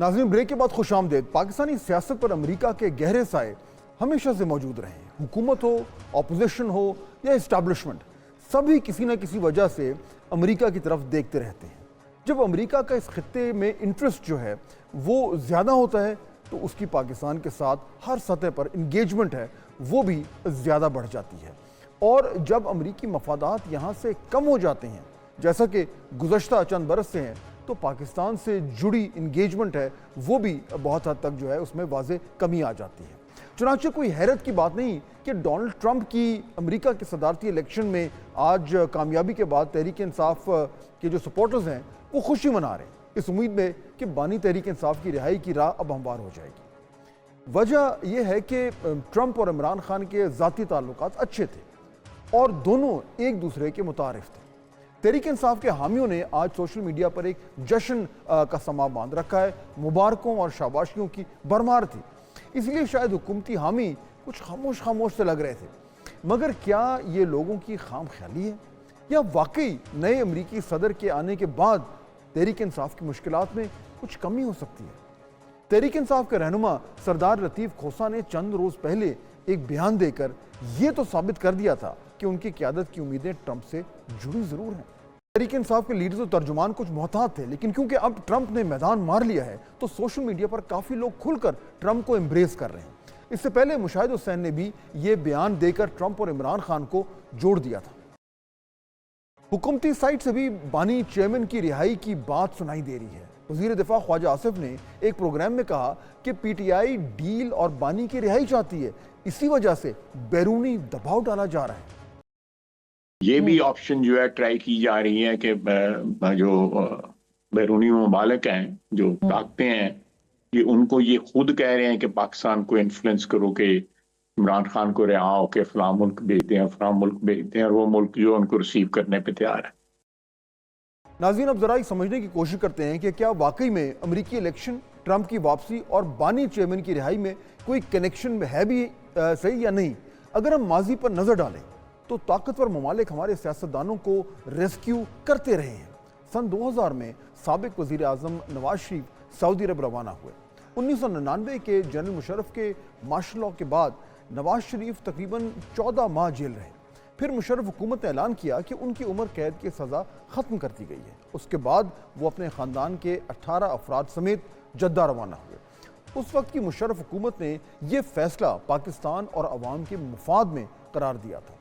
नाज़रीन, ब्रेक के बाद खुश आमदेद। पाकिस्तानी सियासत पर अमेरिका के गहरे साए हमेशा से मौजूद रहे हैं। हुकूमत हो, अपोजिशन हो या इस्टेब्लिशमेंट, सभी किसी न किसी वजह से अमेरिका की तरफ देखते रहते हैं। जब अमेरिका का इस खित्ते में इंटरेस्ट जो है वो ज़्यादा होता है तो उसकी पाकिस्तान के साथ हर सतह पर इंगेजमेंट है वो भी ज़्यादा बढ़ जाती है। और जब अमेरिकी मफादात यहाँ से कम हो जाते हैं, जैसा कि गुज़श्ता चंद बरस से हैं, तो पाकिस्तान से जुड़ी इंगेजमेंट है वो भी बहुत हद तक जो है उसमें वाज़े कमी आ जाती है। चुनांचे कोई हैरत की बात नहीं कि डोनाल्ड ट्रंप की अमेरिका के सदारती इलेक्शन में आज कामयाबी के बाद तहरीक इंसाफ के जो सपोर्टर्स हैं वो खुशी मना रहे हैं, इस उम्मीद में कि बानी तहरीक इंसाफ की रिहाई की राह अब हमवार हो जाएगी। वजह यह है कि ट्रंप और इमरान खान के ज़ाती ताल्लुकात अच्छे थे और दोनों एक दूसरे के मुतारिफ थे। तहरीक इंसाफ के हामियों ने आज सोशल मीडिया पर एक जश्न का समा बांध रखा है। मुबारकों और शाबाशियों की भरमार थी, इसलिए शायद हुकूमती हामी कुछ खामोश से लग रहे थे। मगर क्या ये लोगों की खाम ख्याली है या वाकई नए अमरीकी सदर के आने के बाद तहरीक इंसाफ की मुश्किलात में कुछ कमी हो सकती है? तहरीक इंसाफ के रहनुमा सरदार लतीफ़ खोसा ने चंद रोज़ पहले एक बयान देकर ये तो साबित कर दिया था कि उनकी क़यादत की उम्मीदें ट्रंप से जुड़ी ज़रूर हैं। तहरीक इंसाफ के लीडर्स और तर्जुमान कुछ मोहतात थे, लेकिन क्योंकि अब ट्रंप ने मैदान मार लिया है तो सोशल मीडिया पर काफ़ी लोग खुलकर ट्रंप को एम्ब्रेस कर रहे हैं। इससे पहले मुशाहिद हुसैन ने भी ये बयान देकर ट्रंप और इमरान खान को जोड़ दिया था। हुकूमती साइड से भी बानी चेयरमैन की रिहाई की बात सुनाई दे रही है। वज़ीर दिफा ख्वाजा आसिफ ने एक प्रोग्राम में कहा कि पीटीआई डील और बानी की रिहाई चाहती है, इसी वजह से बैरूनी दबाव डाला जा रहा है। ये भी ऑप्शन जो है ट्राई की जा रही है कि जो बैरूनी ममालिक हैं जो ताकतें हैं कि उनको ये खुद कह रहे हैं कि पाकिस्तान को इन्फ्लुएंस करो कि इमरान खान को रिहा हो के फलां मुल्क भेजते हैं, फलां मुल्क भेजते हैं, और वो मुल्क जो उनको रिसीव करने पे तैयार है। नाज़रीन, अब जरा समझने की कोशिश करते हैं कि क्या वाकई में अमेरिकी इलेक्शन, ट्रंप की वापसी और बानी चेयरमैन की रिहाई में कोई कनेक्शन है भी सही या नहीं। अगर हम माजी पर नज़र डालें तो ताकतवर ममालिक हमारे सियासतदानों को रेस्क्यू करते रहे हैं। सन 2000 में साबिक वज़ीर आज़म नवाज शरीफ सऊदी अरब रवाना हुए। 1999 के जनरल मुशर्रफ के मार्शल लॉ के बाद नवाज शरीफ तकरीबन 14 माह जेल रहे। फिर मुशर्रफ हुकूमत ने ऐलान किया कि उनकी उम्र कैद की सज़ा ख़त्म कर दी गई है। उसके बाद वो अपने ख़ानदान के 18 अफराद समेत जद्दा रवाना हुए। उस वक्त की मुशर्रफ हुकूमत ने यह फैसला पाकिस्तान और अवाम के मुफाद में करार दिया था।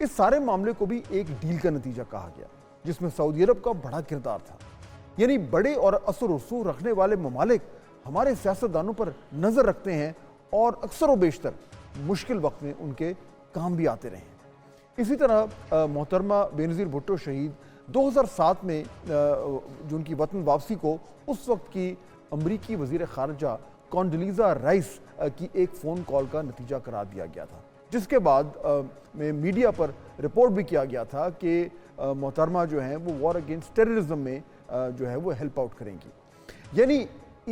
इस सारे मामले को भी एक डील का नतीजा कहा गया जिसमें सऊदी अरब का बड़ा किरदार था। यानी बड़े और असर रसूख रखने वाले ममालिक हमारे सियासतदानों पर नज़र रखते हैं और अक्सर व बेशतर मुश्किल वक्त में उनके काम भी आते रहे। इसी तरह मोहतरमा बेनज़ीर भुट्टो शहीद 2007 में जो उनकी वतन वापसी को उस वक्त की अमरीकी वज़ीर ख़ारजा कॉन्डोलीज़ा राइस की एक फ़ोन कॉल का नतीजा करार दिया गया था, जिसके बाद में मीडिया पर रिपोर्ट भी किया गया था कि मोहतरमा जो हैं वो वॉर अगेंस्ट टेररिज्म में जो है वो हेल्प आउट करेंगी। यानी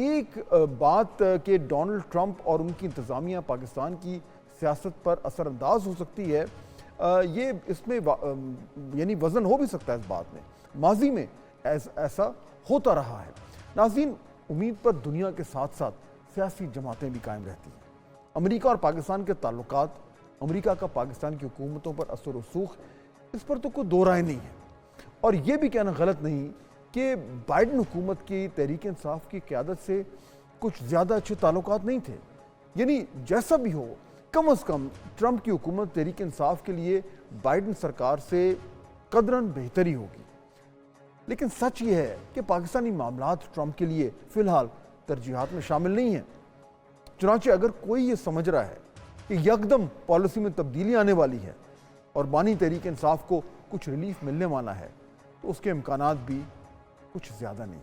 एक बात कि डोनाल्ड ट्रंप और उनकी इंतज़ामिया पाकिस्तान की सियासत पर असरअंदाज हो सकती है, ये इसमें यानी वज़न हो भी सकता है इस बात में। माजी में ऐसा होता रहा है। नाज़रीन, उम्मीद पर दुनिया के साथ साथ सियासी जमातें भी कायम रहती हैं। अमेरिका और पाकिस्तान के ताल्लुकात, अमेरिका का पाकिस्तान की हुकूमतों पर असर रसूख, इस पर तो कोई दो राय नहीं है। और ये भी कहना गलत नहीं कि बाइडन हुकूमत की तहरीक इंसाफ की क़यादत से कुछ ज़्यादा अच्छे ताल्लुकात नहीं थे। यानी जैसा भी हो, कम से कम ट्रंप की हुकूमत तहरीक इंसाफ के लिए बाइडन सरकार से कदरन बेहतरी होगी। लेकिन सच ये है कि पाकिस्तानी मामलात ट्रंप के लिए फ़िलहाल तरजीहात में शामिल नहीं हैं। चुनांचे अगर कोई ये समझ रहा है कि यकदम पॉलिसी में तब्दीली आने वाली है और बानी तहरीक इंसाफ को कुछ रिलीफ मिलने वाला है, तो उसके इम्कानात भी कुछ ज़्यादा नहीं है।